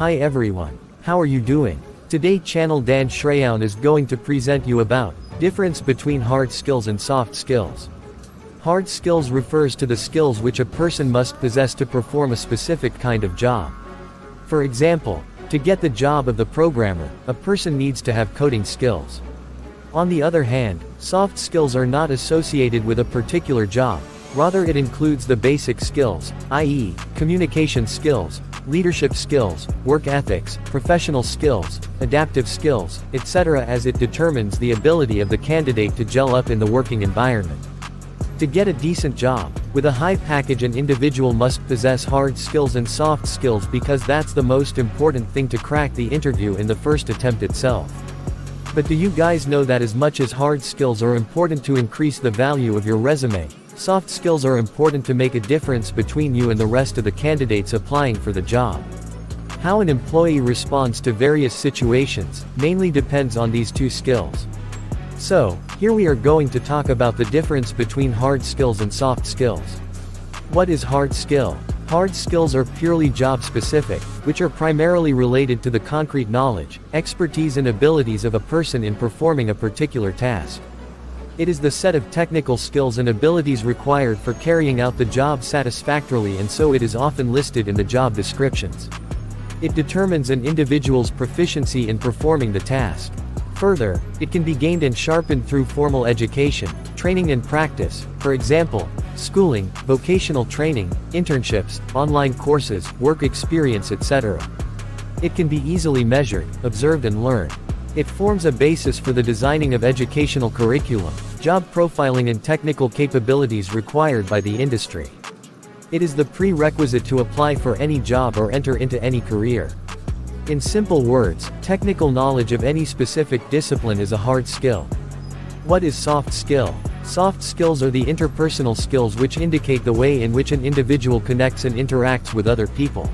Hi everyone. How are you doing? Today channel Dan Shrayan is going to present you about difference between hard skills and soft skills. Hard skills refers to the skills which a person must possess to perform a specific kind of job. For example, to get the job of the programmer, a person needs to have coding skills. On the other hand, soft skills are not associated with a particular job, rather it includes the basic skills, i.e., communication skills, leadership skills, work ethics, professional skills, adaptive skills, etc. as it determines the ability of the candidate to gel up in the working environment. To get a decent job, with a high package, an individual must possess hard skills and soft skills because that's the most important thing to crack the interview in the first attempt itself. But do you guys know that as much as hard skills are important to increase the value of your resume, soft skills are important to make a difference between you and the rest of the candidates applying for the job? How an employee responds to various situations mainly depends on these two skills. So, here we are going to talk about the difference between hard skills and soft skills. What is hard skill? Hard skills are purely job-specific, which are primarily related to the concrete knowledge, expertise and abilities of a person in performing a particular task. It is the set of technical skills and abilities required for carrying out the job satisfactorily, and so it is often listed in the job descriptions. It determines an individual's proficiency in performing the task. Further, it can be gained and sharpened through formal education, training and practice, for example, schooling, vocational training, internships, online courses, work experience, etc. It can be easily measured, observed and learned. It forms a basis for the designing of educational curriculum, job profiling and technical capabilities required by the industry. It is the prerequisite to apply for any job or enter into any career. In simple words, technical knowledge of any specific discipline is a hard skill. What is soft skill? Soft skills are the interpersonal skills which indicate the way in which an individual connects and interacts with other people.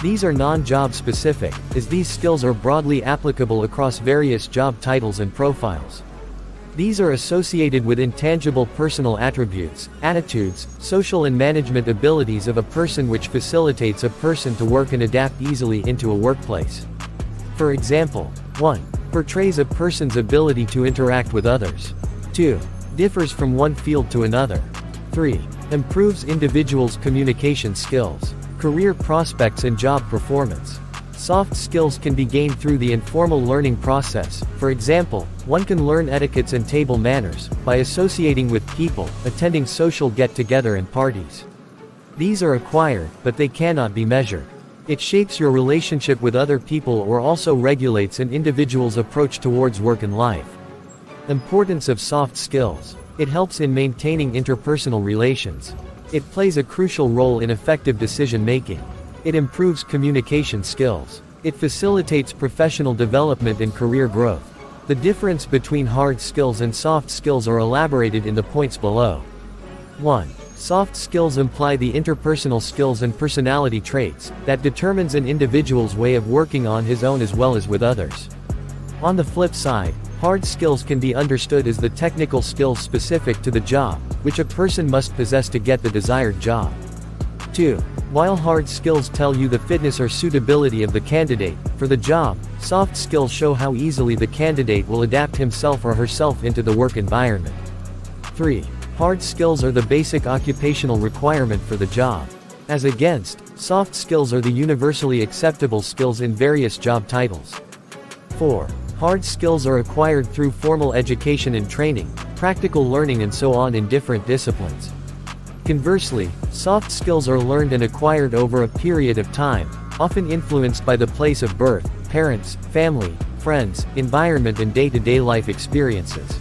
These are non-job specific, as these skills are broadly applicable across various job titles and profiles. These are associated with intangible personal attributes, attitudes, social and management abilities of a person which facilitates a person to work and adapt easily into a workplace. For example, 1. Portrays a person's ability to interact with others. 2. Differs from one field to another. 3. Improves individuals' communication skills, career prospects and job performance. Soft skills can be gained through the informal learning process. For example, one can learn etiquettes and table manners by associating with people, attending social get-together and parties. These are acquired, but they cannot be measured. It shapes your relationship with other people or also regulates an individual's approach towards work and life. Importance of soft skills. It helps in maintaining interpersonal relations. It plays a crucial role in effective decision-making. It improves communication skills. It facilitates professional development and career growth. The difference between hard skills and soft skills are elaborated in the points below. 1. Soft skills imply the interpersonal skills and personality traits that determines an individual's way of working on his own as well as with others. On the flip side, hard skills can be understood as the technical skills specific to the job, which a person must possess to get the desired job. 2. While hard skills tell you the fitness or suitability of the candidate for the job, soft skills show how easily the candidate will adapt himself or herself into the work environment. 3. Hard skills are the basic occupational requirement for the job. As against, soft skills are the universally acceptable skills in various job titles. 4. Hard skills are acquired through formal education and training, practical learning and so on in different disciplines. Conversely, soft skills are learned and acquired over a period of time, often influenced by the place of birth, parents, family, friends, environment and day-to-day life experiences.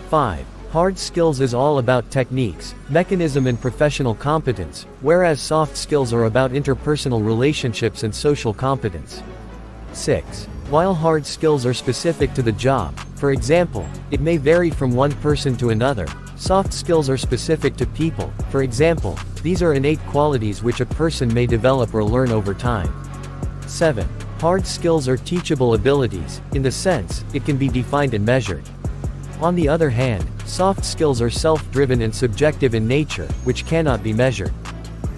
5. Hard skills is all about techniques, mechanism and professional competence, whereas soft skills are about interpersonal relationships and social competence. 6. While hard skills are specific to the job, for example, it may vary from one person to another, soft skills are specific to people, for example, these are innate qualities which a person may develop or learn over time. 7. Hard skills are teachable abilities, in the sense, it can be defined and measured. On the other hand, soft skills are self-driven and subjective in nature, which cannot be measured.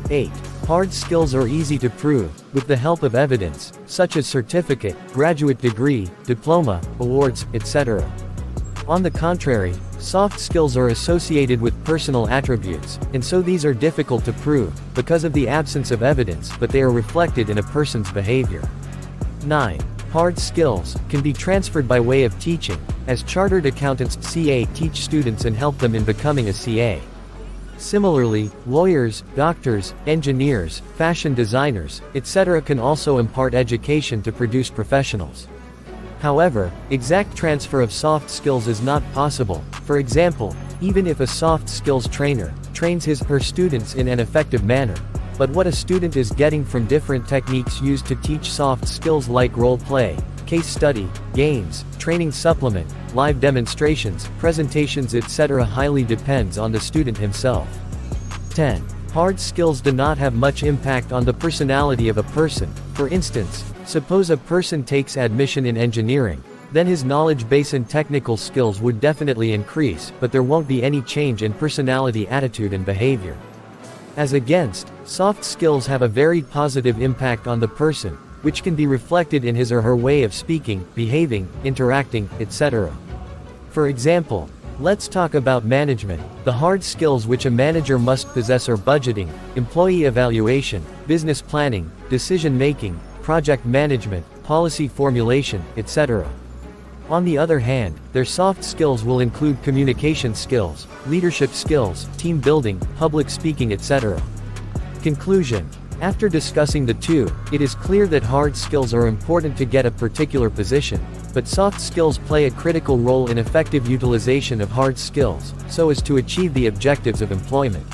8. Hard skills are easy to prove, with the help of evidence, such as certificate, graduate degree, diploma, awards, etc. On the contrary, soft skills are associated with personal attributes, and so these are difficult to prove, because of the absence of evidence, but they are reflected in a person's behavior. 9. Hard skills can be transferred by way of teaching, as chartered accountants (CA) teach students and help them in becoming a CA. Similarly, lawyers, doctors, engineers, fashion designers, etc. can also impart education to produce professionals. However, exact transfer of soft skills is not possible. For example, even if a soft skills trainer trains his/her students in an effective manner, but what a student is getting from different techniques used to teach soft skills like role play, case study, games, training supplement, live demonstrations, presentations, etc. highly depends on the student himself. 10. Hard skills do not have much impact on the personality of a person. For instance, suppose a person takes admission in engineering, then his knowledge base and technical skills would definitely increase, but there won't be any change in personality, attitude and behavior. As against, soft skills have a very positive impact on the person, which can be reflected in his or her way of speaking, behaving, interacting, etc. For example, let's talk about management. The hard skills which a manager must possess are budgeting, employee evaluation, business planning, decision making, project management, policy formulation, etc. On the other hand, their soft skills will include communication skills, leadership skills, team building, public speaking, etc. Conclusion. After discussing the two, it is clear that hard skills are important to get a particular position, but soft skills play a critical role in effective utilization of hard skills, so as to achieve the objectives of employment.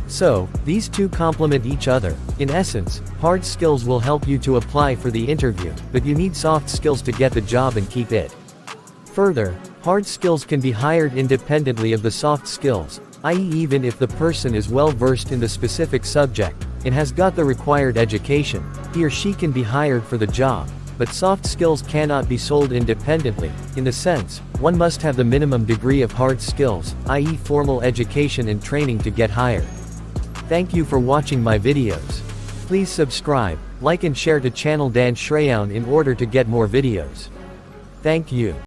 So, these two complement each other. In essence, hard skills will help you to apply for the interview, but you need soft skills to get the job and keep it. Further, hard skills can be hired independently of the soft skills, i.e. even if the person is well versed in the specific subject, and has got the required education, he or she can be hired for the job, but soft skills cannot be sold independently, in the sense, one must have the minimum degree of hard skills, i.e. formal education and training to get hired. Thank you for watching my videos. Please subscribe, like and share to channel Dan Shrayan in order to get more videos. Thank you.